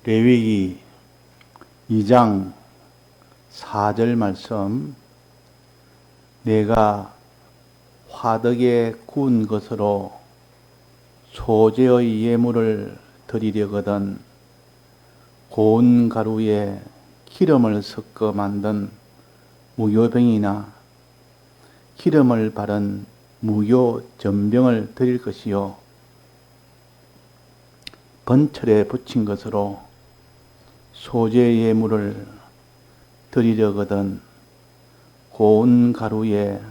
레위기 2장 4절 말씀, 내가 화덕에 구운 것으로 소재의 예물을 드리려거든 고운 가루에 기름을 섞어 만든 무교병이나 기름을 바른 무교전병을 드릴 것이요, 번철에 붙인 것으로 소재 예물을 드리려거든 고운 가루에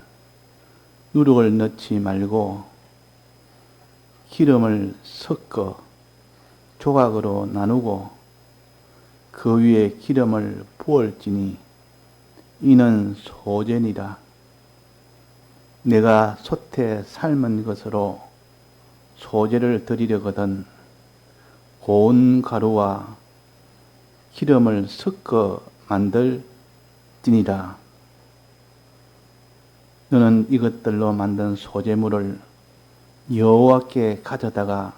누룩을 넣지 말고 기름을 섞어 조각으로 나누고 그 위에 기름을 부을지니 이는 소재니라. 내가 솥에 삶은 것으로 소재를 드리려거든 고운 가루와 기름을 섞어 만들지니라. 너는 이것들로 만든 소재물을 여호와께 가져다가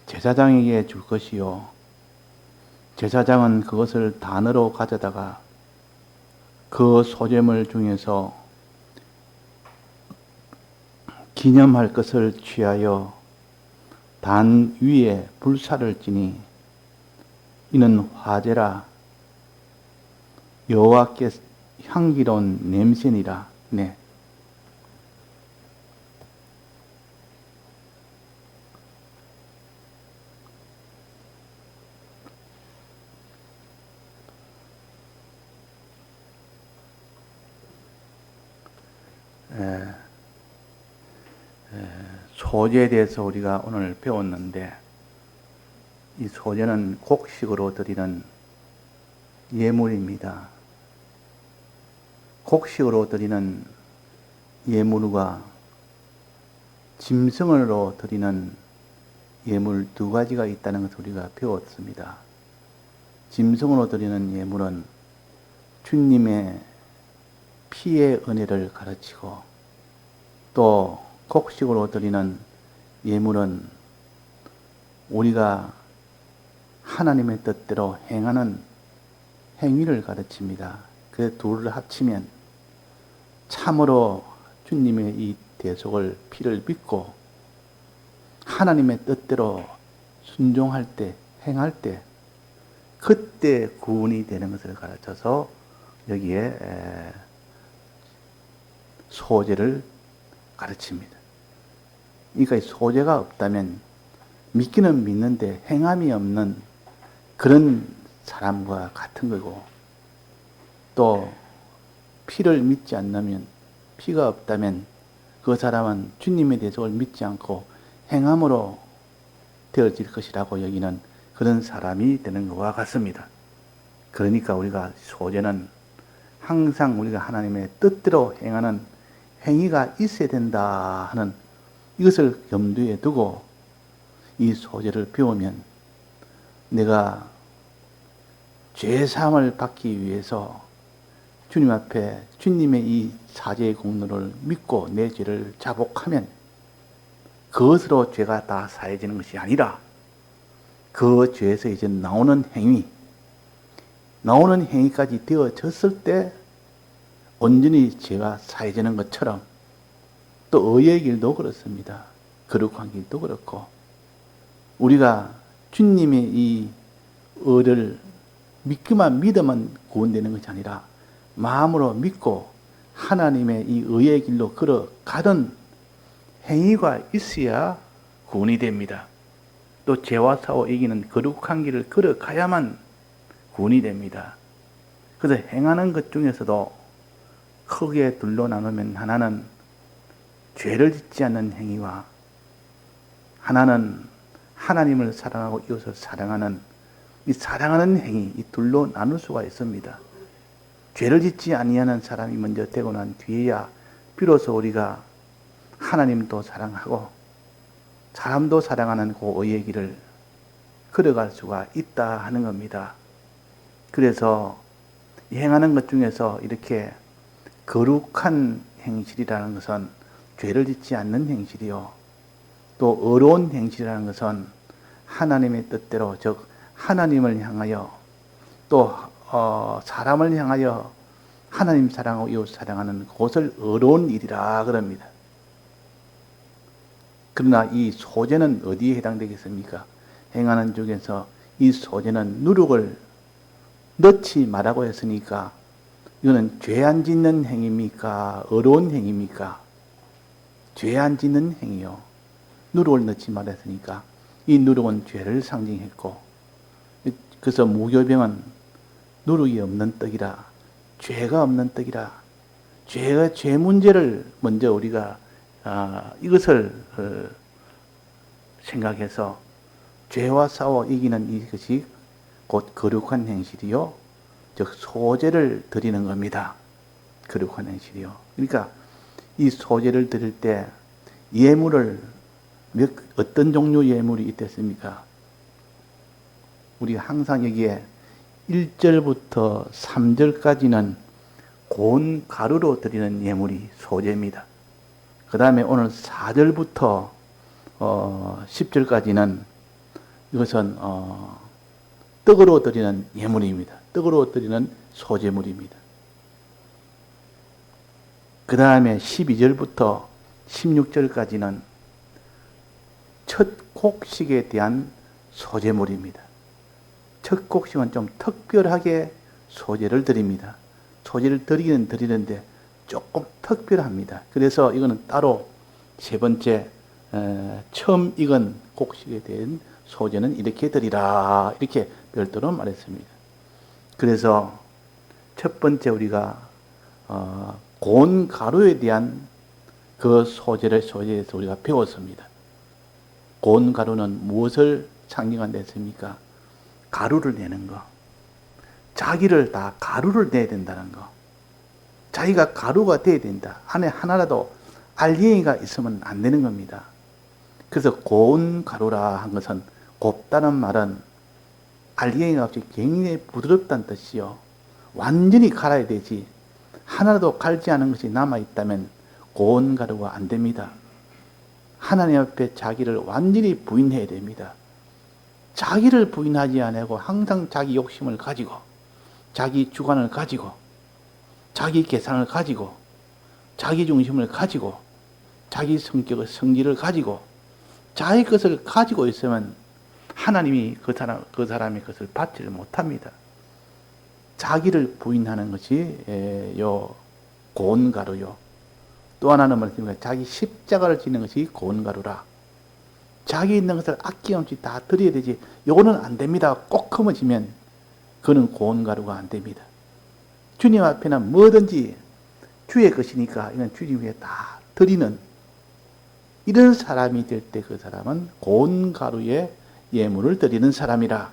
제사장에게 줄 것이요, 제사장은 그것을 단으로 가져다가 그 소재물 중에서 기념할 것을 취하여 단 위에 불사를 지니 이는 화제라. 여호와께 향기로운 냄새니라. 네. 소재에 대해서 우리가 오늘 배웠는데, 이 소재는 곡식으로 드리는 예물입니다. 곡식으로 드리는 예물과 짐승으로 드리는 예물 두 가지가 있다는 것을 우리가 배웠습니다. 짐승으로 드리는 예물은 주님의 피의 은혜를 가르치고, 또 곡식으로 드리는 예물은 우리가 하나님의 뜻대로 행하는 행위를 가르칩니다. 그 둘을 합치면 참으로 주님의 이 대속을 피를 믿고 하나님의 뜻대로 순종할 때, 행할 때, 그때 구원이 되는 것을 가르쳐서 여기에 소재를 가르칩니다. 그러니까 소재가 없다면 믿기는 믿는데 행함이 없는 그런 사람과 같은 거고, 또 피를 믿지 않으면, 피가 없다면 그 사람은 주님의 대속을 믿지 않고 행함으로 되어질 것이라고 여기는 그런 사람이 되는 것과 같습니다. 그러니까 우리가 소재는 항상 우리가 하나님의 뜻대로 행하는 행위가 있어야 된다 하는 이것을 염두에 두고 이 소재를 배우면 내가 죄사함을 받기 위해서 주님 앞에 주님의 이 사죄의 공로를 믿고 내 죄를 자복하면 그것으로 죄가 다 사해지는 것이 아니라 그 죄에서 이제 나오는 행위까지 되어졌을 때 온전히 죄가 사해지는 것처럼, 또 의의 길도 그렇습니다. 거룩한 길도 그렇고, 우리가 주님의 이 의를 믿으면 구원되는 것이 아니라 마음으로 믿고 하나님의 이 의의 길로 걸어가던 행위가 있어야 구원이 됩니다. 또 죄와 싸워 이기는 거룩한 길을 걸어가야만 구원이 됩니다. 그래서 행하는 것 중에서도 크게 둘로 나누면 하나는 죄를 짓지 않는 행위와 하나는 하나님을 사랑하고 이웃을 사랑하는 이 사랑하는 행위, 이 둘로 나눌 수가 있습니다. 죄를 짓지 아니하는 사람이 먼저 되고 난 뒤에야 비로소 우리가 하나님도 사랑하고 사람도 사랑하는 그 의의 길을 걸어갈 수가 있다 하는 겁니다. 그래서 행하는 것 중에서 이렇게 거룩한 행실이라는 것은 죄를 짓지 않는 행실이요, 또 의로운 행실이라는 것은 하나님의 뜻대로, 즉 하나님을 향하여 또 사람을 향하여 하나님 사랑하고 이웃 사랑하는 그것을 어려운 일이라 그럽니다. 그러나 이 소재는 어디에 해당되겠습니까? 행하는 중에서 이 소재는 누룩을 넣지 말라고 했으니까 이거는 죄 안 짓는 행위입니까? 어려운 행위입니까? 죄 안 짓는 행위요. 누룩을 넣지 말았으니까 이 누룩은 죄를 상징했고, 그래서 무교병은 누룩이 없는 떡이라, 죄가 없는 떡이라, 죄 문제를 먼저 우리가 이것을 생각해서 죄와 싸워 이기는 이것이 곧 거룩한 행실이요, 즉 소제를 드리는 겁니다. 거룩한 행실이요. 그러니까 이 소제를 드릴 때 예물을 어떤 종류 예물이 있겠습니까? 우리가 항상 여기에 1절부터 3절까지는 고운 가루로 드리는 예물이 소제입니다. 그 다음에 오늘 4절부터 10절까지는 이것은 떡으로 드리는 예물입니다. 떡으로 드리는 소제물입니다. 그 다음에 12절부터 16절까지는 첫 곡식에 대한 소제물입니다. 첫 곡식은 좀 특별하게 소제를 드립니다. 소제를 드리기는 드리는데 조금 특별합니다. 그래서 이거는 따로 세 번째 처음 익은 곡식에 대한 소제는 이렇게 드리라, 이렇게 별도로 말했습니다. 그래서 첫 번째 우리가 고운 가루에 대한 그 소제에서 우리가 배웠습니다. 고운 가루는 무엇을 상징한댔습니까? 가루를 내는 거. 자기를 다 가루를 내야 된다는 거. 자기가 가루가 돼야 된다. 안에 하나라도 알갱이가 있으면 안 되는 겁니다. 그래서 고운 가루라 한 것은, 곱다는 말은 알갱이가 없이 굉장히 부드럽다는 뜻이요. 완전히 갈아야 되지. 하나라도 갈지 않은 것이 남아있다면 고운 가루가 안 됩니다. 하나님 앞에 자기를 완전히 부인해야 됩니다. 자기를 부인하지 않고 항상 자기 욕심을 가지고, 자기 주관을 가지고, 자기 계산을 가지고, 자기 중심을 가지고, 자기 성격의 성질을 가지고, 자기 것을 가지고 있으면 하나님이 그 사람의 것을 받지를 못합니다. 자기를 부인하는 것이 요 고운 가루요. 또 하나는 말씀입니다. 자기 십자가를 지는 것이 고운 가루라. 자기 있는 것을 아낌없이 다 드려야 되지. 요거는 안 됩니다. 꼭 허물지면 그는 고운 가루가 안 됩니다. 주님 앞에는 뭐든지 주의 것이니까 이건 주님 위에 다 드리는, 이런 사람이 될 때 그 사람은 고운 가루의 예물을 드리는 사람이라.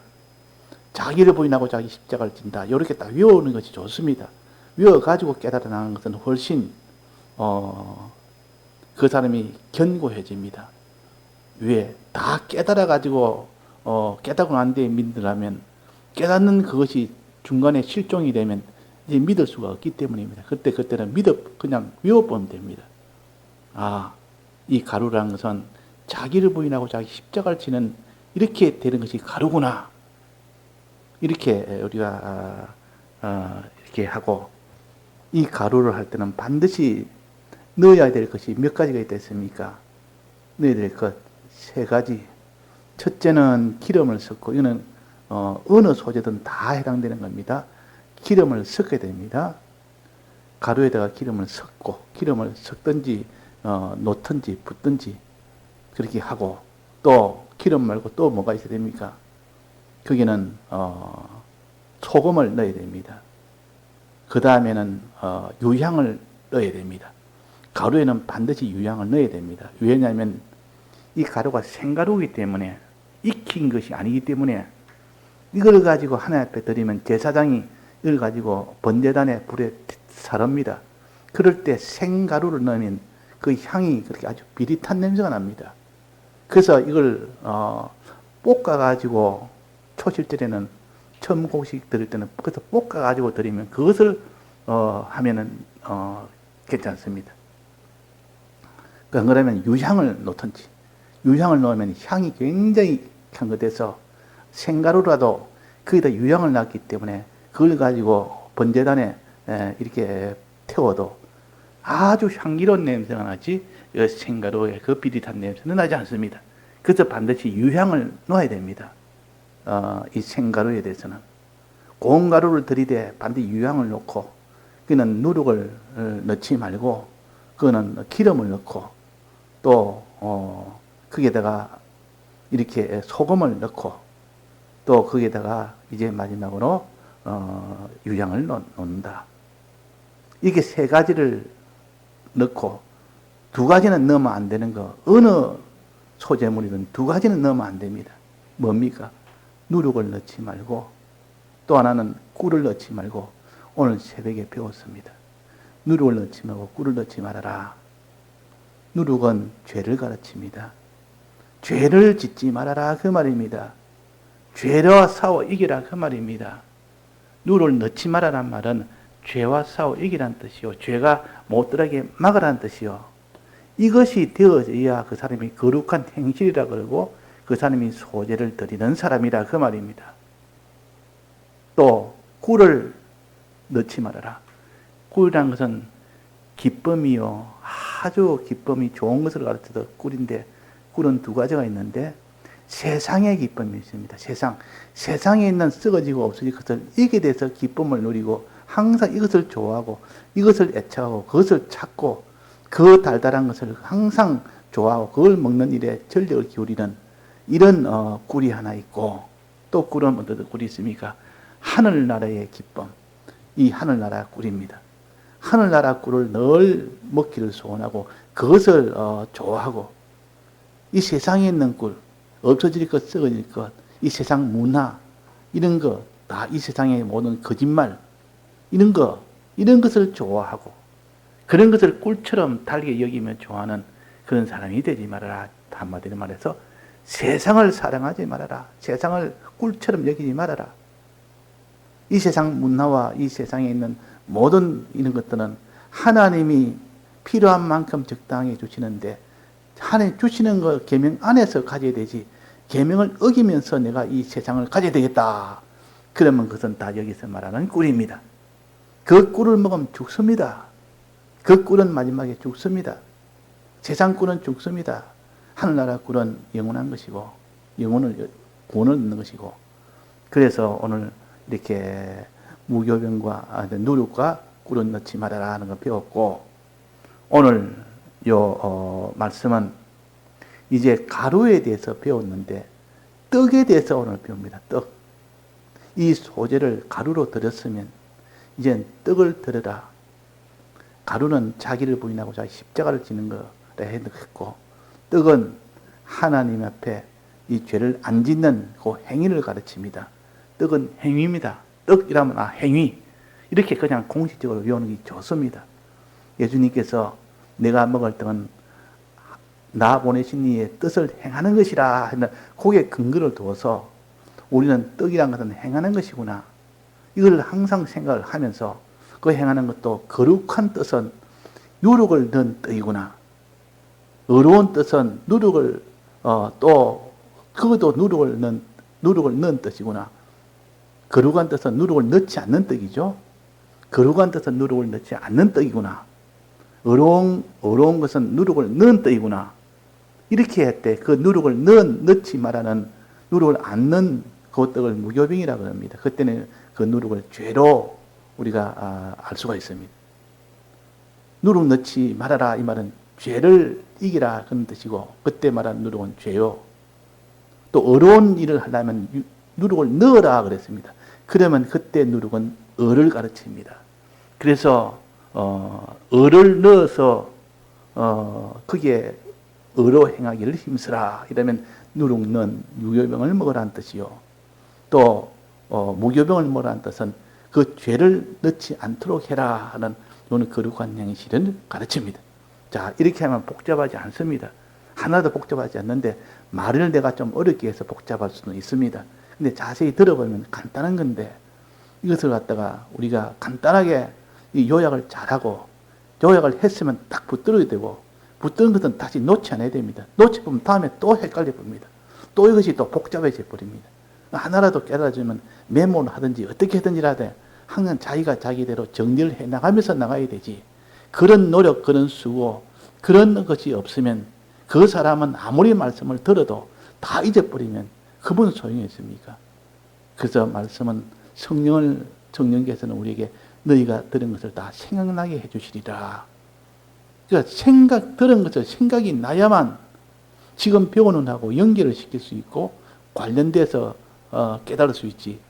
자기를 부인하고 자기 십자가를 진다. 이렇게 딱 외우는 것이 좋습니다. 외워가지고 깨달아나는 것은 훨씬 그 사람이 견고해집니다. 왜? 다 깨달아가지고 깨닫고 난 뒤에 믿으려면, 깨닫는 그것이 중간에 실종이 되면 이제 믿을 수가 없기 때문입니다. 그때는 그냥 외워보면 됩니다. 이 가루라는 것은 자기를 부인하고 자기 십자가를 지는, 이렇게 되는 것이 가루구나. 이렇게 우리가 이렇게 하고, 이 가루를 할 때는 반드시 넣어야 될 것이 몇 가지가 있겠습니까? 넣어야 될 것 세 가지. 첫째는 기름을 섞고, 이거는 어느 소재든 다 해당되는 겁니다. 기름을 섞어야 됩니다. 가루에다가 기름을 섞고, 기름을 섞든지 놓든지 붓든지 그렇게 하고, 또 기름 말고 또 뭐가 있어야 됩니까? 거기는 소금을 넣어야 됩니다. 그 다음에는 유향을 넣어야 됩니다. 가루에는 반드시 유향을 넣어야 됩니다. 왜냐하면 이 가루가 생가루이기 때문에, 익힌 것이 아니기 때문에, 이걸 가지고 하나님 앞에 드리면 제사장이 이걸 가지고 번제단에 불에 사릅니다. 그럴 때 생가루를 넣으면 그 향이 그렇게 아주 비릿한 냄새가 납니다. 그래서 이걸 볶아가지고, 초실절에는 처음 곡식 드릴 때는 그래서 볶아가지고 드리면 그것을 하면은 괜찮습니다. 그러면 유향을 넣든지, 유향을 넣으면 향이 굉장히 향긋해서 생가루라도 거기다 유향을 놨기 때문에 그걸 가지고 번제단에 이렇게 태워도 아주 향기로운 냄새가 나지 생가루의 그 비릿한 냄새는 나지 않습니다. 그래서 반드시 유향을 넣어야 됩니다. 이 생가루에 대해서는 고운 가루를 들이대 반드시 유향을 넣고, 그는 누룩을 넣지 말고 그거는 기름을 넣고 또 거기에다가 이렇게 소금을 넣고 또 거기에다가 이제 마지막으로 유향을 넣는다. 이게 세 가지를 넣고 두 가지는 넣으면 안 되는 거, 어느 소재물이든 두 가지는 넣으면 안 됩니다. 뭡니까? 누룩을 넣지 말고 또 하나는 꿀을 넣지 말고, 오늘 새벽에 배웠습니다. 누룩을 넣지 말고 꿀을 넣지 말아라. 누룩은 죄를 가르칩니다. 죄를 짓지 말아라 그 말입니다. 죄와 싸워 이기라 그 말입니다. 누룩을 넣지 말아란 말은 죄와 싸워 이기란 뜻이요, 죄가 못 들어가게 막으라는 뜻이요. 이것이 되어져야 그 사람이 거룩한 행실이라 그러고 그 사람이 소재를 드리는 사람이라 그 말입니다. 또 꿀을 넣지 말아라. 꿀이라는 것은 기쁨이요, 아주 기쁨이 좋은 것을 가르쳐서 꿀인데, 꿀은 두 가지가 있는데 세상의 기쁨이 있습니다. 세상에 있는 썩어지고 없어질 것을 이게 대해서 기쁨을 누리고 항상 이것을 좋아하고 이것을 애착하고 그것을 찾고 그 달달한 것을 항상 좋아하고 그걸 먹는 일에 전력을 기울이는 이런 꿀이 하나 있고, 또 꿀은 어떤 꿀이 있습니까? 하늘나라의 기쁨, 이 하늘나라 꿀입니다. 하늘나라 꿀을 늘 먹기를 소원하고 그것을 좋아하고, 이 세상에 있는 꿀, 없어질 것, 썩어질 것, 이 세상 문화, 이런 것, 다 이 세상의 모든 거짓말, 이런 것을 좋아하고 그런 것을 꿀처럼 달게 여기며 좋아하는 그런 사람이 되지 말아라. 한마디로 말해서 세상을 사랑하지 말아라. 세상을 꿀처럼 여기지 말아라. 이 세상 문화와 이 세상에 있는 모든 이런 것들은 하나님이 필요한 만큼 적당히 주시는데, 하나님 주시는 것 계명 안에서 가져야 되지, 계명을 어기면서 내가 이 세상을 가져야 되겠다, 그러면 그것은 다 여기서 말하는 꿀입니다. 그 꿀을 먹으면 죽습니다. 그 꿀은 마지막에 죽습니다. 세상 꿀은 죽습니다. 하늘나라 꿀은 영원한 것이고 영혼을 구원을 얻는 것이고, 그래서 오늘 이렇게 무교병과 누룩과 꿀은 넣지 말아라 하는 걸 배웠고, 오늘 요 말씀은 이제 가루에 대해서 배웠는데 떡에 대해서 오늘 배웁니다. 떡. 이 소재를 가루로 들였으면 이제 떡을 들여라. 가루는 자기를 부인하고 자기 십자가를 지는 거라 했고, 떡은 하나님 앞에 이 죄를 안 짓는 그 행위를 가르칩니다. 떡은 행위입니다. 떡이라면 행위. 이렇게 그냥 공식적으로 외우는 게 좋습니다. 예수님께서 내가 먹을 떡은 나 보내신 이의 뜻을 행하는 것이라 하는 거기에 근거를 두어서 우리는 떡이란 것은 행하는 것이구나, 이걸 항상 생각을 하면서 그 행하는 것도 거룩한 뜻은 누룩을 넣은 떡이구나, 어려운 뜻은 누룩을 또 그것도 누룩을 넣은 뜻이구나, 거룩한 뜻은 누룩을 넣지 않는 떡이죠. 거룩한 뜻은 누룩을 넣지 않는 떡이구나, 어려운 것은 누룩을 넣은 떡이구나, 이렇게 했대. 그 누룩을 넣지 말라는, 누룩을 안 넣은 그 떡을 무교병이라고 합니다. 그때는 그 누룩을 죄로 우리가 알 수가 있습니다. 누룩 넣지 말아라 이 말은 죄를 이기라 그런 뜻이고, 그때 말한 누룩은 죄요. 또 어려운 일을 하려면 누룩을 넣어라 그랬습니다. 그러면 그때 누룩은 을을 가르칩니다. 그래서 을을 넣어서 그게 의로 행하기를 힘쓰라. 이러면 누룩 넣은 무교병을 먹으라는 뜻이요. 또 무교병을 먹으라는 뜻은 그 죄를 넣지 않도록 해라 하는 이는 거룩한 행실을 가르칩니다. 자, 이렇게 하면 복잡하지 않습니다. 하나도 복잡하지 않는데 말을 내가 좀 어렵게 해서 복잡할 수는 있습니다. 근데 자세히 들어보면 간단한 건데, 이것을 갖다가 우리가 간단하게 이 요약을 잘하고, 요약을 했으면 딱 붙들어야 되고, 붙드는 것은 다시 놓지 않아야 됩니다. 놓쳐보면 다음에 또 헷갈려 봅니다. 또 이것이 또 복잡해져 버립니다. 하나라도 깨달아주면 메모를 하든지 어떻게 하든지라도 항상 자기가 자기대로 정리를 해 나가면서 나가야 되지. 그런 노력, 그런 수고, 그런 것이 없으면 그 사람은 아무리 말씀을 들어도 다 잊어버리면 그분 소용이 있습니까? 그래서 말씀은 성령께서는 우리에게 너희가 들은 것을 다 생각나게 해주시리라. 그러니까 들은 것을 생각이 나야만 지금 배우는 하고 연결을 시킬 수 있고 관련돼서 깨달을 수 있지.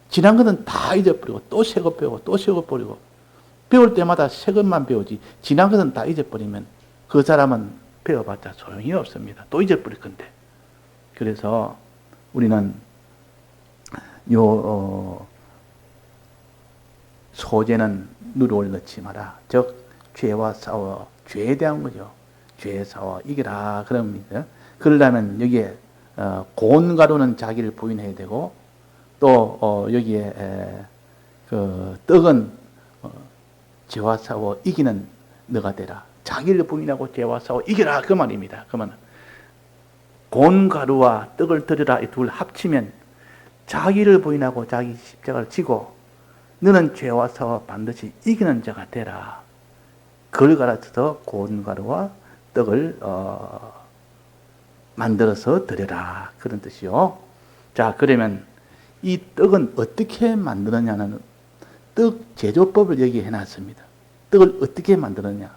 지난 것은 다 잊어버리고 또 새 것 배우고 또 새 것 버리고 배울 때마다 새 것만 배우지 지난 것은 다 잊어버리면 그 사람은 배워봤자 소용이 없습니다. 또 잊어버릴 건데. 그래서 우리는 소재는 누룩을 넣지 마라. 즉 죄와 싸워, 죄에 대한 거죠. 죄에 싸워 이겨라 그럽니다. 그러려면 여기에 고운 가루는 자기를 부인해야 되고 또 여기에 그 떡은 죄와 싸워 이기는 너가 되라. 자기를 부인하고 죄와 싸워 이겨라 그 말입니다. 그러면 고운 가루와 떡을 드려라 이 둘 합치면 자기를 부인하고 자기 십자가를 지고 너는 죄와 싸워 반드시 이기는 자가 되라. 그걸 가르쳐서 고운 가루와 떡을 만들어서 드려라 그런 뜻이요. 자, 그러면 이 떡은 어떻게 만드느냐는 떡 제조법을 여기에 해놨습니다. 떡을 어떻게 만드느냐.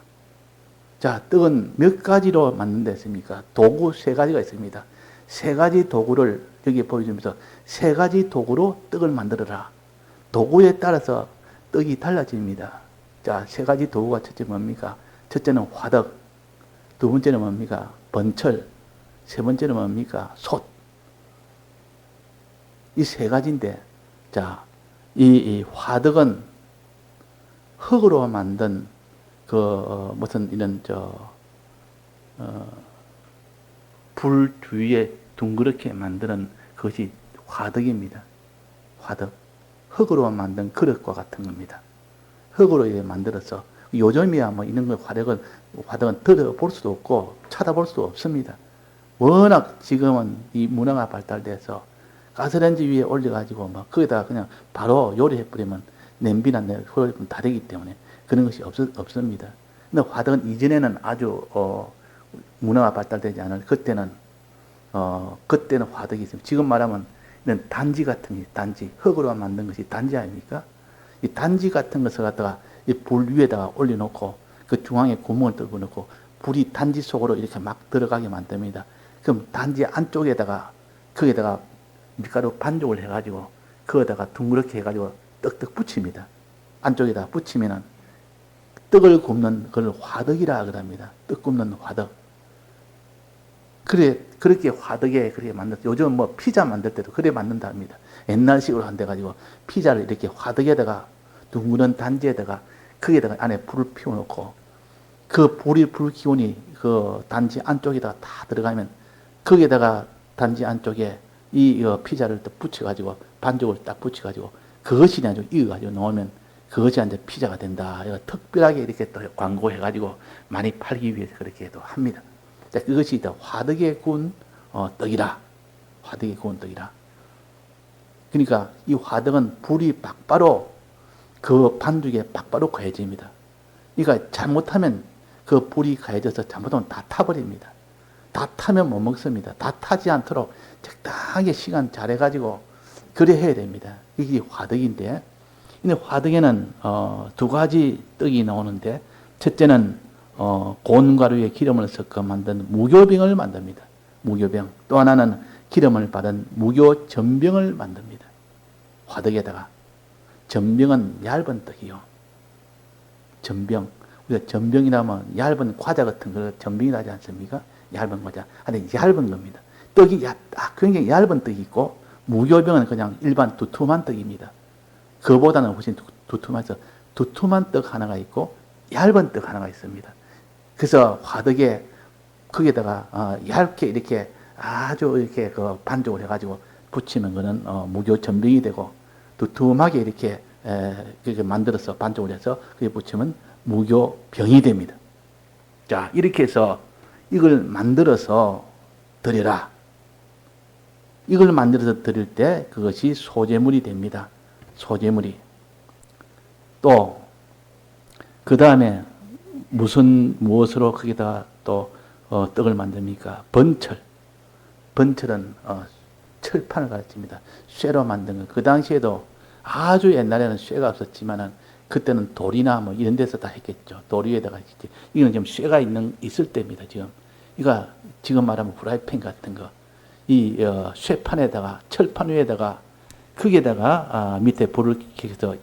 자, 떡은 몇 가지로 만든다 했습니까? 도구 세 가지가 있습니다. 세 가지 도구를 여기 보여주면서 세 가지 도구로 떡을 만들어라. 도구에 따라서 떡이 달라집니다. 자, 세 가지 도구가 첫째 뭡니까? 첫째는 화덕, 두 번째는 뭡니까? 번철, 세 번째는 뭡니까? 솥. 이 세 가지인데, 자, 이 화덕은 흙으로 만든 무슨 이런 불 주위에 둥그렇게 만드는 그것이 화덕입니다. 화덕. 흙으로 만든 그릇과 같은 겁니다. 흙으로 만들어서 요즘이야 뭐 이런 거 화덕은 들어볼 수도 없고 찾아볼 수도 없습니다. 워낙 지금은 이 문화가 발달돼서 가스레인지 위에 올려가지고 막 거기다가 그냥 바로 요리해버리면 냄비나 요리해버리면 다 되기 때문에 그런 것이 없습니다. 근데 화덕은 이전에는 아주 문화가 발달되지 않을 그때는 화덕이 있습니다. 지금 말하면 이런 단지 같은 게 단지 흙으로 만든 것이 단지 아닙니까? 이 단지 같은 것을 갖다가 이 불 위에다가 올려놓고 그 중앙에 구멍을 뚫고 놓고 불이 단지 속으로 이렇게 막 들어가게 만듭니다. 그럼 단지 안쪽에다가 거기에다가 밀가루 반죽을 해가지고 거기다가 둥그렇게 해가지고 떡떡 붙입니다. 안쪽에다가 붙이면은 떡을 굽는 그걸 화덕이라 그럽니다. 떡 굽는 화덕. 그렇게 화덕에 그렇게 만들었어요. 요즘 뭐 피자 만들 때도 그래 만든다 합니다. 옛날식으로 한대가지고 피자를 이렇게 화덕에다가 둥그런 단지에다가 거기에다가 안에 불을 피워놓고 그 불 기운이 그 단지 안쪽에다가 다 들어가면 거기에다가 단지 안쪽에 이 피자를 또 붙여가지고 반죽을 딱 붙여가지고 그것이 아주 익어가지고 놓으면 그것이 이제 피자가 된다. 특별하게 이렇게 또 광고해가지고 많이 팔기 위해서 그렇게 또 합니다. 자, 그것이 또 화덕에 구운 떡이라. 화덕에 구운 떡이라. 그러니까 이 화덕은 불이 박바로 그 반죽에 박바로 가해집니다. 그러니까 잘못하면 그 불이 가해져서 잘못하면 다 타버립니다. 다 타면 못 먹습니다. 다 타지 않도록 적당하게 시간 잘해가지고 그래 해야 됩니다. 이게 화덕인데, 근데 화덕에는 두 가지 떡이 나오는데, 첫째는 고운 가루에 기름을 섞어 만든 무교병을 만듭니다. 무교병. 또 하나는 기름을 바른 무교전병을 만듭니다. 화덕에다가. 전병은 얇은 떡이요. 전병. 우리가 전병이라면 얇은 과자 같은 거 전병이 나지 않습니까? 얇은 과자. 아니, 얇은 겁니다. 떡이 굉장히 얇은 떡이 있고, 무교병은 그냥 일반 두툼한 떡입니다. 그보다는 훨씬 두툼해서 두툼한 떡 하나가 있고, 얇은 떡 하나가 있습니다. 그래서 화덕에 거기에다가 얇게 이렇게 아주 이렇게 그 반죽을 해가지고 붙이면 그는 무교 전병이 되고, 두툼하게 이렇게 만들어서 반죽을 해서 그게 붙이면 무교병이 됩니다. 자, 이렇게 해서 이걸 만들어서 드려라. 이걸 만들어서 드릴 때 그것이 소재물이 됩니다. 소재물이. 또 그 다음에 무엇으로 거기다 또 떡을 만듭니까? 번철. 번철은 철판을 가르칩니다. 쇠로 만든 거. 그 당시에도 아주 옛날에는 쇠가 없었지만은 그때는 돌이나 뭐 이런 데서 다 했겠죠. 돌 위에다가 했지. 이건 지금 쇠가 있을 때입니다. 지금 말하면 프라이팬 같은 거. 이 쇠판에다가 철판 위에다가 거기에다가 밑에 불을 켜서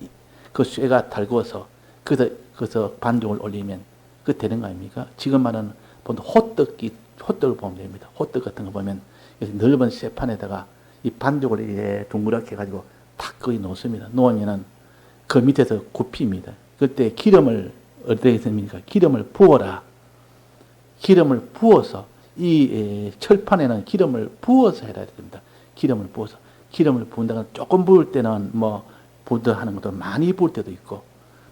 그 쇠가 달구어서 거기서 반죽을 올리면 그 되는 거 아닙니까? 지금 말하는 보통 호떡을 보면 됩니다. 호떡 같은 거 보면 넓은 쇠판에다가 이 반죽을 이렇게 둥그렇게 해가지고 탁 거기 놓습니다. 놓으면은 그 밑에서 굽힙니다. 그때 기름을 어떻게 했습니까? 기름을 부어라. 기름을 부어서 이 철판에는 기름을 부어서 해야 됩니다. 기름을 부어서. 기름을 부은다가 조금 부을 때는 뭐 부드 하는 것도 많이 부을 때도 있고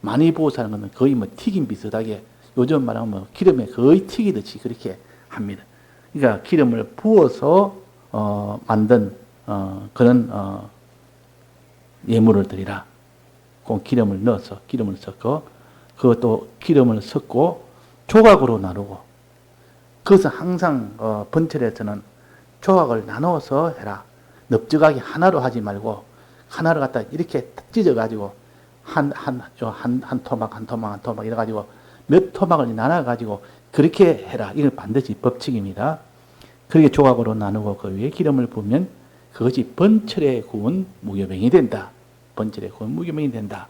많이 부어서 하는 것은 거의 뭐 튀김 비슷하게 요즘 말하면 뭐 기름에 거의 튀기듯이 그렇게 합니다. 그러니까 기름을 부어서 만든 그런 예물을 드리라. 그 기름을 넣어서 기름을 섞어 그것도 기름을 섞고 조각으로 나누고 그것은 항상 번철에서는 조각을 나눠서 해라. 넓적하게 하나로 하지 말고 하나를 갖다 이렇게 찢어가지고 한 토막 이래가지고 몇 토막을 나눠가지고 그렇게 해라. 이건 반드시 법칙입니다. 그렇게 조각으로 나누고 그 위에 기름을 부으면 그것이 번철에 구운 무교병이 된다. 번철에 구운 무교병이 된다.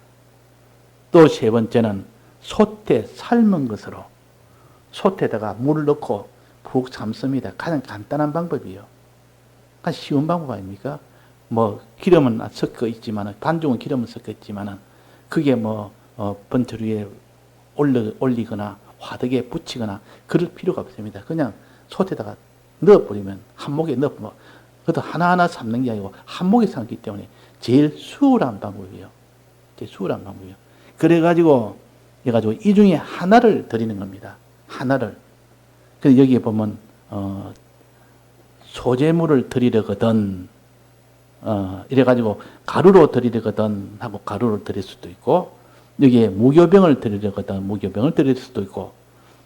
또 세 번째는 솥에 삶은 것으로 솥에다가 물을 넣고 푹 삶습니다. 가장 간단한 방법이에요. 가장 쉬운 방법 아닙니까? 뭐 기름은 섞여 있지만은 반죽은 기름은 섞여 있지만은 그게 뭐 번철 위에 올리거나 화덕에 붙이거나 그럴 필요가 없습니다. 그냥 솥에다가 넣어버리면 한목에 넣어버리면 그것도 하나하나 삶는 게 아니고 한목에 삶기 때문에 제일 수월한 방법이에요. 제일 수월한 방법이에요. 그래가지고 이 중에 하나를 드리는 겁니다. 하나를. 그래서 여기에 보면 소재물을 드리려거든 이래가지고 가루로 드리려거든 하고 가루를 드릴 수도 있고 여기에 무교병을 드리려거든 무교병을 드릴 수도 있고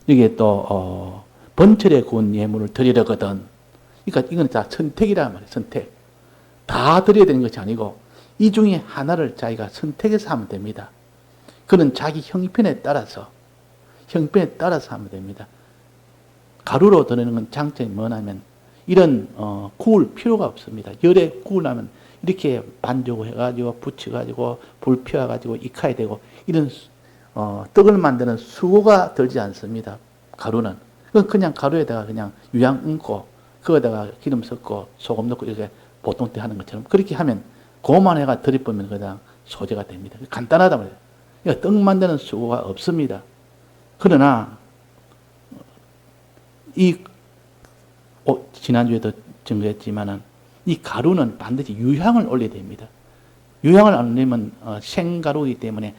여기에 또 번철에 구운 예물을 드리려거든 그러니까 이건 다 선택이란 말이에요. 선택. 다 드려야 되는 것이 아니고 이 중에 하나를 자기가 선택해서 하면 됩니다. 그는 자기 형편에 따라서 하면 됩니다. 가루로 드리는 건 장점이 뭐냐면 이런 구울 필요가 없습니다. 열에 구우려면 이렇게 반죽을 해가지고 붙여가지고 불 피워가지고 익혀야 되고 이런 떡을 만드는 수고가 들지 않습니다. 가루는. 그냥 가루에다가 그냥 유향 얹고 거기다가 기름 섞고 소금 넣고 이렇게 보통 때 하는 것처럼 그렇게 하면 그것만 해가 들이보면 그냥 소재가 됩니다. 간단하단 말이에요. 그러니까 떡 만드는 수고가 없습니다. 그러나 지난주에도 증거했지만은 이 가루는 반드시 유향을 올려야 됩니다. 유향을 안 올리면 생가루이기 때문에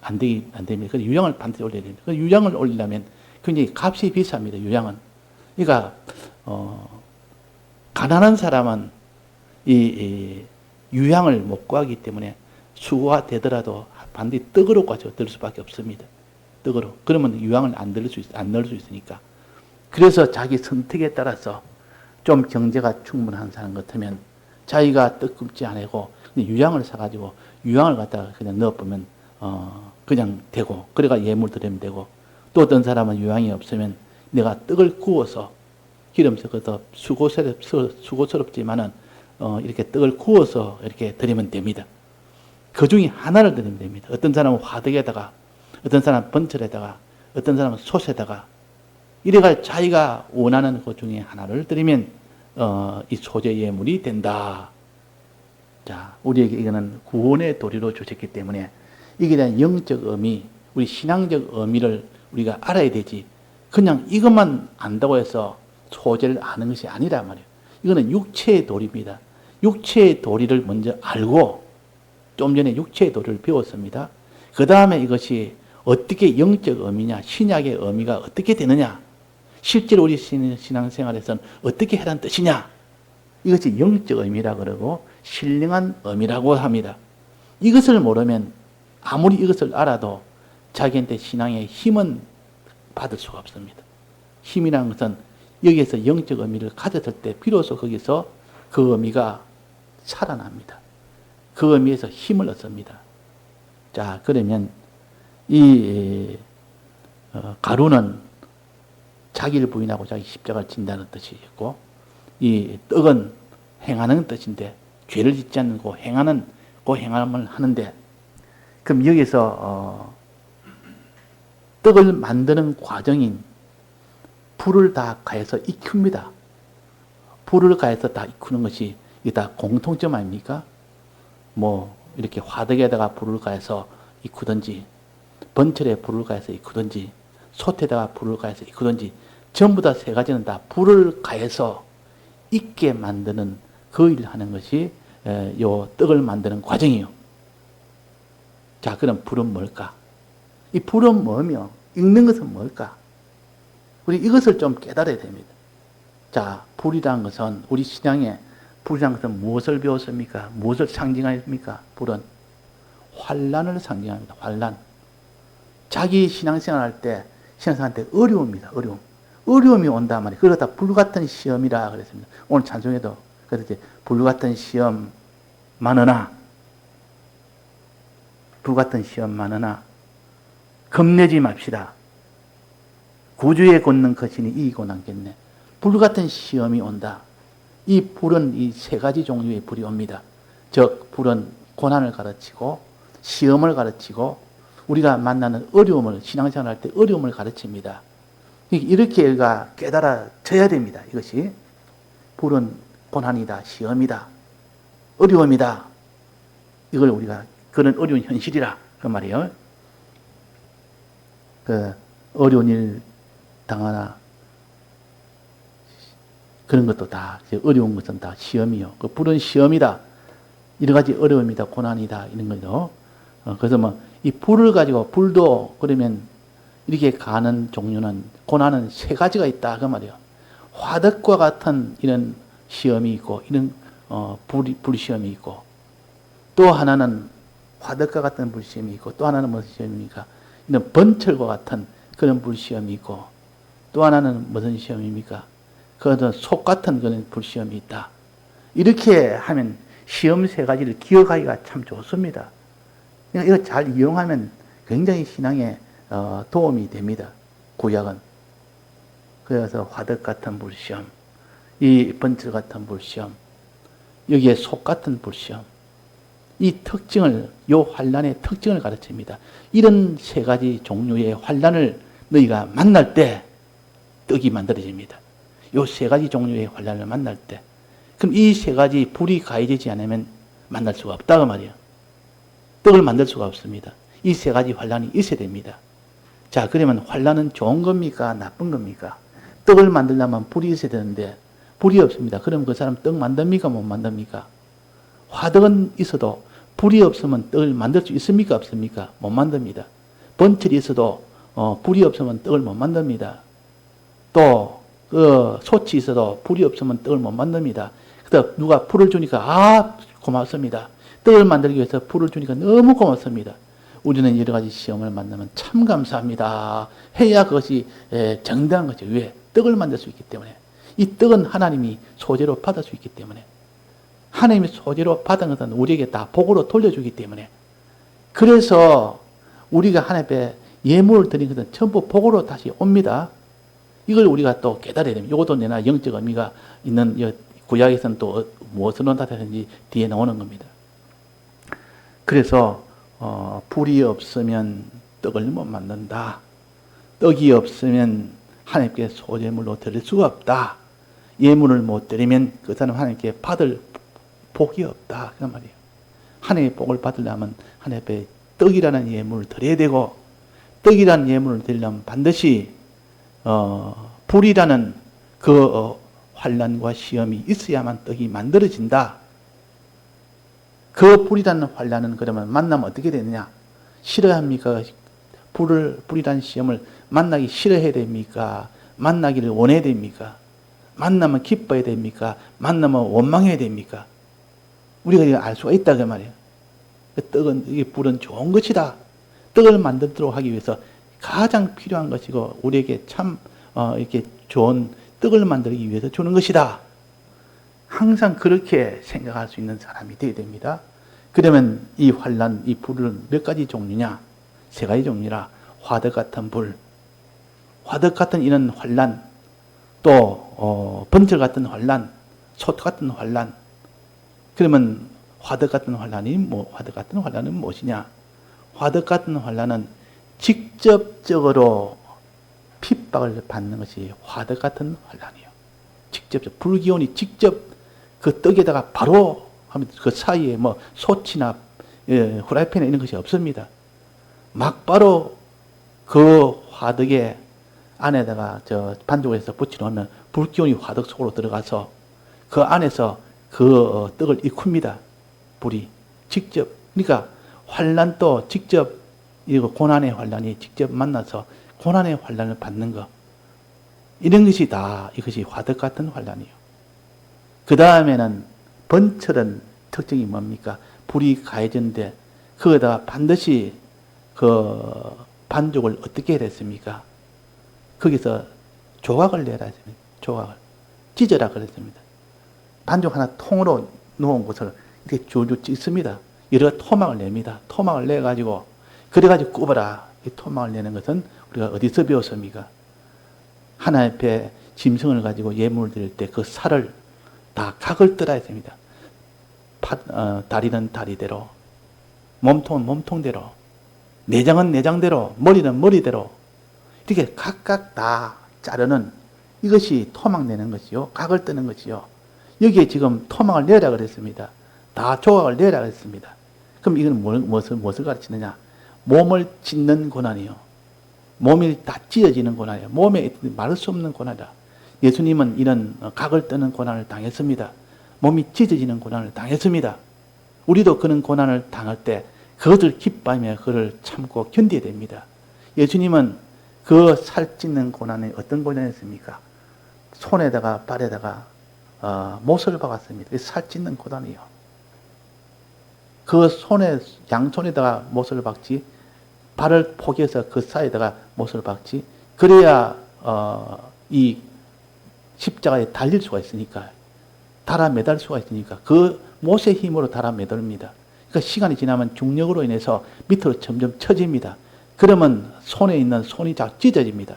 안 됩니다. 그래서 유향을 반드시 올려야 됩니다. 그 유향을 올리려면 굉장히 값이 비쌉니다. 유향은. 그러니까 가난한 사람은 이 유향을 못 구하기 때문에 수고가 되더라도 반드시 떡으로 가지고 들 수밖에 없습니다. 떡으로. 그러면 유향을 안 넣을 수 있으니까. 그래서 자기 선택에 따라서 좀 경제가 충분한 사람 같으면 자기가 떡 굽지 않고 유향을 사가지고 유향을 갖다가 그냥 넣어보면 그냥 되고 그래가 예물 드리면 되고 또 어떤 사람은 유향이 없으면 내가 떡을 구워서 기름 섞어서 수고스럽지만은 이렇게 떡을 구워서 이렇게 드리면 됩니다. 그 중에 하나를 드리면 됩니다. 어떤 사람은 화덕에다가 어떤 사람은 번철에다가 어떤 사람은 솥에다가 이래가 자기가 원하는 것 중에 하나를 드리면 이 소재 예물이 된다. 자, 우리에게 이거는 구원의 도리로 주셨기 때문에 이게 대한 영적 의미, 우리 신앙적 의미를 우리가 알아야 되지. 그냥 이것만 안다고 해서 소재를 아는 것이 아니란 말이에요. 이거는 육체의 도리입니다. 육체의 도리를 먼저 알고 좀 전에 육체의 도리를 배웠습니다. 그 다음에 이것이 어떻게 영적 의미냐, 신약의 의미가 어떻게 되느냐, 실제로 우리 신앙생활에서는 어떻게 해라는 뜻이냐, 이것이 영적 의미라 그러고 신령한 의미라고 합니다. 이것을 모르면 아무리 이것을 알아도 자기한테 신앙의 힘은 받을 수가 없습니다. 힘이라는 것은 여기에서 영적 의미를 가졌을 때 비로소 거기서 그 의미가 살아납니다. 그 의미에서 힘을 얻습니다. 자, 그러면 이 가루는 자기를 부인하고 자기 십자가를 진다는 뜻이 있고, 이 떡은 행하는 뜻인데 죄를 짓지 않고 행하는 그 행함을 하는데, 그럼 여기서 떡을 만드는 과정인 불을 다 가해서 익힙니다. 불을 가해서 다 익히는 것이 이게 다 공통점 아닙니까? 뭐 이렇게 화덕에다가 불을 가해서 익히든지, 번철에 불을 가해서 익히든지, 솥에다가 불을 가해서 익히든지, 전부 다 세 가지는 다 불을 가해서 익게 만드는 그 일을 하는 것이 요 떡을 만드는 과정이에요. 자, 그럼 불은 뭘까? 이 불은 뭐며 익는 것은 뭘까? 우리 이것을 좀 깨달아야 됩니다. 자, 불이라는 것은 우리 신앙에 불이라는 것은 무엇을 배웠습니까? 무엇을 상징합니까? 불은 환난을 상징합니다. 환난. 자기 신앙생활 할 때 신앙생활 할 때 어려움입니다. 어려움이 온단 말이에요. 그러다 불같은 시험이라 그랬습니다. 오늘 찬송에도 그래서 이제 불같은 시험 많으나 겁내지 맙시다. 구주의 권능 거신이 이기고 남겠네. 불같은 시험이 온다. 이 불은 이 세 가지 종류의 불이 옵니다. 즉 불은 고난을 가르치고 시험을 가르치고 우리가 만나는 어려움을, 신앙생활 할 때 어려움을 가르칩니다. 이렇게 우리가 깨달아져야 됩니다. 이것이 불은 고난이다, 시험이다, 어려움이다. 이걸 우리가 그런 어려운 현실이라 그 말이에요. 그 어려운 일 당하나 그런 것도 다 어려운 것은 다 시험이요. 그 불은 시험이다. 여러 가지 어려움이다, 고난이다 이런 거죠. 그래서 뭐 이 불을 가지고 불도 그러면 이렇게 가는 종류는 고난은 세 가지가 있다 그 말이에요. 화덕과 같은 이런 시험이 있고 이런 불시험이 있고, 또 하나는 화덕과 같은 불시험이 있고, 또 하나는 무슨 시험입니까? 이런 번철과 같은 그런 불시험이 있고, 또 하나는 무슨 시험입니까? 그것은 속 같은 그런 불시험이 있다. 이렇게 하면 시험 세 가지를 기억하기가 참 좋습니다. 이거 잘 이용하면 굉장히 신앙에 도움이 됩니다. 구약은. 그래서 화덕 같은 불시험, 이 번철 같은 불시험, 여기에 속 같은 불시험, 이 특징을, 요 환난의 특징을 가르칩니다. 이런 세 가지 종류의 환난을 너희가 만날 때 떡이 만들어집니다. 요 세 가지 종류의 환난을 만날 때, 그럼 이 세 가지 불이 가해지지 않으면 만날 수가 없다고 말이에요. 떡을 만들 수가 없습니다. 이 세 가지 환난이 있어야 됩니다. 자, 그러면 환난은 좋은 겁니까? 나쁜 겁니까? 떡을 만들려면 불이 있어야 되는데 불이 없습니다. 그럼 그 사람 떡 만듭니까? 못 만듭니까? 화덕은 있어도 불이 없으면 떡을 만들 수 있습니까? 없습니까? 못 만듭니다. 번철이 있어도 불이 없으면 떡을 못 만듭니다. 또 솥이 있어도 불이 없으면 떡을 못 만듭니다. 그러다 누가 불을 주니까 고맙습니다. 떡을 만들기 위해서 불을 주니까 너무 고맙습니다. 우리는 여러 가지 시험을 만나면 참 감사합니다. 해야 그것이 정당한 거죠. 왜? 떡을 만들 수 있기 때문에. 이 떡은 하나님이 소재로 받을 수 있기 때문에. 하나님이 소재로 받은 것은 우리에게 다 복으로 돌려주기 때문에. 그래서 우리가 하나님 앞에 예물을 드린 것은 전부 복으로 다시 옵니다. 이걸 우리가 또 깨달아야 됩니다. 이것도 내나 영적 의미가 있는 구약에서는 또 무엇으로 나타나는지 뒤에 나오는 겁니다. 그래서 불이 없으면 떡을 못 만든다. 떡이 없으면 하나님께 소제물로 드릴 수가 없다. 예물을 못 드리면 그 사람 하나님께 받을 복이 없다. 그 말이에요. 하나님의 복을 받으려면 하나님 앞에 떡이라는 예물을 드려야 되고, 떡이라는 예물을 드리려면 반드시 불이라는 그 환난과 시험이 있어야만 떡이 만들어진다. 그 불이라는 환난은 그러면 만나면 어떻게 되느냐? 싫어합니까? 불이라는 시험을 만나기 싫어해야 됩니까? 만나기를 원해야 됩니까? 만나면 기뻐야 됩니까? 만나면 원망해야 됩니까? 우리가 이거 알 수가 있다 그 말이에요. 떡은, 이게 불은 좋은 것이다. 떡을 만들도록 하기 위해서 가장 필요한 것이고 우리에게 참 이렇게 좋은 떡을 만들기 위해서 주는 것이다. 항상 그렇게 생각할 수 있는 사람이 되어야 됩니다. 그러면 이 환란, 이 불은 몇 가지 종류냐? 세 가지 종류라. 화덕 같은 불, 화덕 같은 이런 환란, 또 번철 같은 환란, 소토 같은 환란. 그러면 화덕 같은 환란이 화덕 같은 환란은 무엇이냐? 화덕 같은 환란은 직접적으로 핍박을 받는 것이 화덕 같은 환란이에요. 직접적 불기운이 직접 그 떡에다가 바로 하면 그 사이에 소치나 후라이팬에 이런 것이 없습니다. 막바로 그 화덕에 안에다가 반죽해서 붙여놓으면 불기운이 화덕 속으로 들어가서 그 안에서 그 떡을 익힙니다. 불이 직접. 그러니까 환란도 직접 이거 고난의 환란이 직접 만나서 고난의 환란을 받는 것. 이런 것이 다 이것이 화덕 같은 환란이에요. 그 다음에는 번철은 특징이 뭡니까? 불이 가해졌는데 거기다가 반드시 그 반죽을 어떻게 해야 됐습니까? 거기서 조각을 내라 했습니다. 조각을. 찢어라 그랬습니다. 반죽 하나 통으로 놓은 것을 이렇게 줄줄 찢습니다. 여러 토막을 냅니다. 토막을 내가지고 그래가지고 굽어라. 이 토막을 내는 것은 우리가 어디서 배웠습니까? 하나님 앞에 짐승을 가지고 예물을 드릴 때 그 살을 다 각을 떠라 했습니다. 다리는 다리대로, 몸통은 몸통대로, 내장은 내장대로, 머리는 머리대로 이렇게 각각 다 자르는 이것이 토막 내는 것이요. 각을 뜨는 것이요. 여기에 지금 토막을 내라 그랬습니다. 다 조각을 내라 그랬습니다. 그럼 이건 무엇을 가르치느냐? 몸을 찢는 고난이요. 몸이 다 찢어지는 고난이요. 몸에 말할 수 없는 고난이다. 예수님은 이런 각을 뜨는 고난을 당했습니다. 몸이 찢어지는 고난을 당했습니다. 우리도 그런 고난을 당할 때 그것을 기뻐하며 그를 참고 견뎌야 됩니다. 예수님은 그 살 찢는 고난이 어떤 고난이었습니까? 손에다가 발에다가 못을 박았습니다. 살 찢는 고난이요. 그 손에 양손에다가 못을 박지, 발을 포개서 그 사이에다가 못을 박지, 그래야 이 십자가에 달릴 수가 있으니까, 달아 매달 수가 있으니까 그 못의 힘으로 달아 매듭니다. 그러니까 시간이 지나면 중력으로 인해서 밑으로 점점 처집니다. 그러면 손에 있는 손이 자꾸 찢어집니다.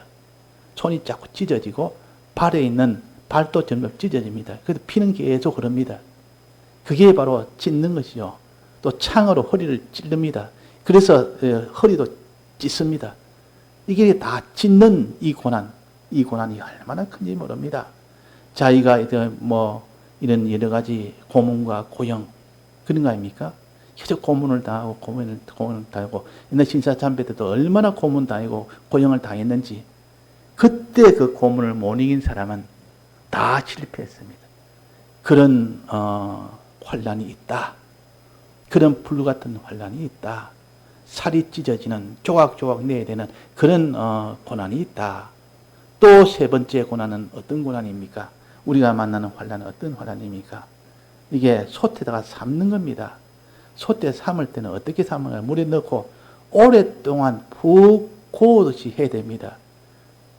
손이 자꾸 찢어지고 발에 있는 발도 점점 찢어집니다. 그래서 피는 계속 흐릅니다. 그게 바로 찢는 것이요. 또 창으로 허리를 찔릅니다. 그래서 허리도 찢습니다. 이게 다 찢는 이 고난이 얼마나 큰지 모릅니다. 자기가 이런 여러 가지 고문과 고형 그런 거 아닙니까? 계속 고문을 당하고 고문을 당하고 옛날 신사참배 때도 얼마나 고문 당하고 고형을 당했는지 그때 그 고문을 못 이긴 사람은 다 실패했습니다. 그런 환란이 있다. 그런 불 같은 환란이 있다. 살이 찢어지는 조각조각 내야 되는 그런 고난이 있다. 또 세 번째 고난은 어떤 고난입니까? 우리가 만나는 환란은 어떤 환란입니까? 이게 솥에다가 삶는 겁니다. 솥에 삶을 때는 어떻게 삶을까요? 물에 넣고 오랫동안 푹 구우듯이 해야 됩니다.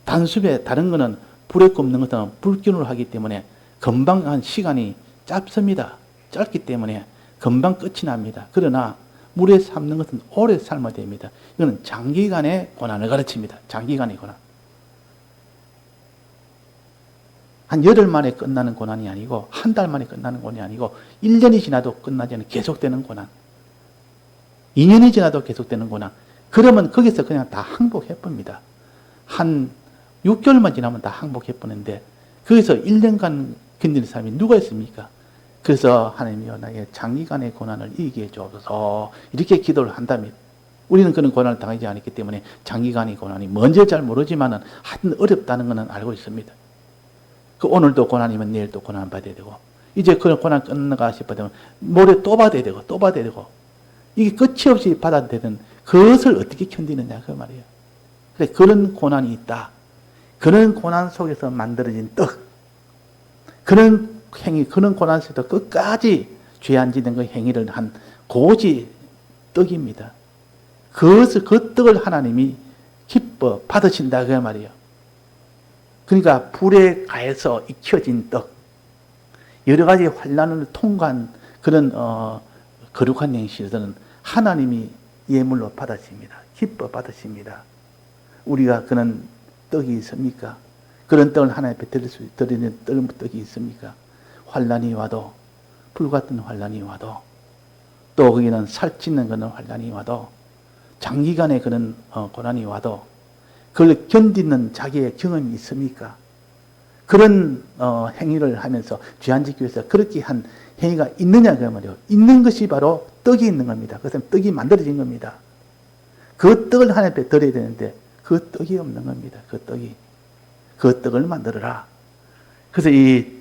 단숨에 다른 거는 불에 굽는 것은 불균으로 하기 때문에 금방 한 시간이 짧습니다. 짧기 때문에 금방 끝이 납니다. 그러나 물에 삶는 것은 오래 삶아야 됩니다. 이거는 장기간의 고난을 가르칩니다. 장기간의 고난. 한 열흘 만에 끝나는 고난이 아니고 한 달 만에 끝나는 고난이 아니고 1년이 지나도 끝나지 않는 계속되는 고난. 2년이 지나도 계속되는 고난. 그러면 거기서 그냥 다 항복해봅니다. 한 6개월만 지나면 다 항복해보는데 거기서 1년간 견디는 사람이 누가 있습니까? 그래서 하나님이여 나의 장기간의 고난을 이기게 해주옵소서 이렇게 기도를 한다면 우리는 그런 고난을 당하지 않았기 때문에 장기간의 고난이 뭔지 잘 모르지만은 하여튼 어렵다는 것은 알고 있습니다. 그 오늘도 고난이면 내일 또 고난 받아야 되고 이제 그 고난 끝나가 싶어도 모레 또 받아야 되고 또 받아야 되고 이게 끝이 없이 받아야 되는 그것을 어떻게 견디느냐 그 말이에요. 그래 그런 고난이 있다. 그런 고난 속에서 만들어진 떡 그런 행위, 그런 고난 속에도 끝까지 죄 안 짓는 그 행위를 한 고지 떡입니다. 그 떡을 하나님이 기뻐 받으신다 그 말이에요. 그러니까 불에 가해서 익혀진 떡, 여러 가지 환난을 통과한 그런 거룩한 행실들은 하나님이 예물로 받으십니다. 기뻐 받으십니다. 우리가 그런 떡이 있습니까? 그런 떡을 하나님 앞에 드리는 떡이 있습니까? 환난이 와도, 불같은 환난이 와도, 또 거기는 살찌는 그런 환난이 와도, 장기간의 그런 고난이 와도 그걸 견디는 자기의 경험이 있습니까? 그런 행위를 하면서 죄 안 짓기 위해서 그렇게 한 행위가 있느냐 그 말이에요. 있는 것이 바로 떡이 있는 겁니다. 그것은 떡이 만들어진 겁니다. 그 떡을 하나님 앞에 드려야 되는데 그 떡이 없는 겁니다. 그 떡이. 그 떡을 만들어라. 그래서 이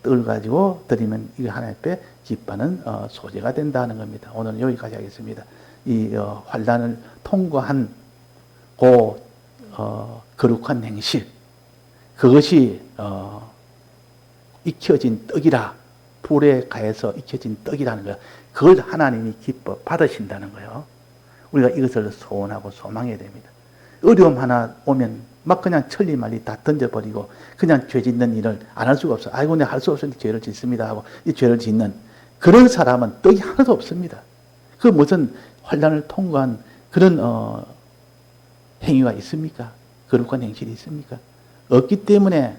떡을 가지고 드리면 이거 하나님 앞에 기뻐하는 소재가 된다는 겁니다. 오늘은 여기까지 하겠습니다. 이 환난을 통과한 그 거룩한 행실, 그것이 익혀진 떡이라, 불에 가해서 익혀진 떡이라는 거예요. 그걸 하나님이 기뻐 받으신다는 거예요. 우리가 이것을 소원하고 소망해야 됩니다. 어려움 하나 오면 막 그냥 천리말리 다 던져버리고 그냥 죄 짓는 일을 안 할 수가 없어. 아이고 내가 할 수 없으니 죄를 짓습니다 하고 이 죄를 짓는 그런 사람은 떡이 하나도 없습니다. 그 무슨 환난을 통과한 그런 행위가 있습니까? 거룩한 행실이 있습니까? 없기 때문에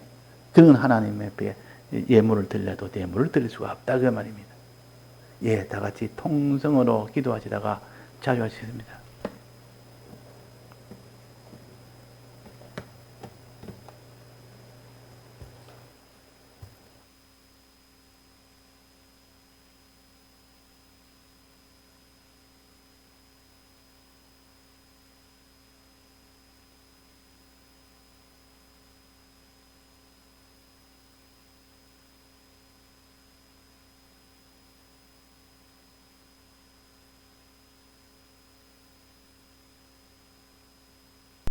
그런 하나님 앞에 예물을 드려도 예물을 드릴 수가 없다 그 말입니다. 예, 다 같이 통성으로 기도하시다가 자유하시겠습니다.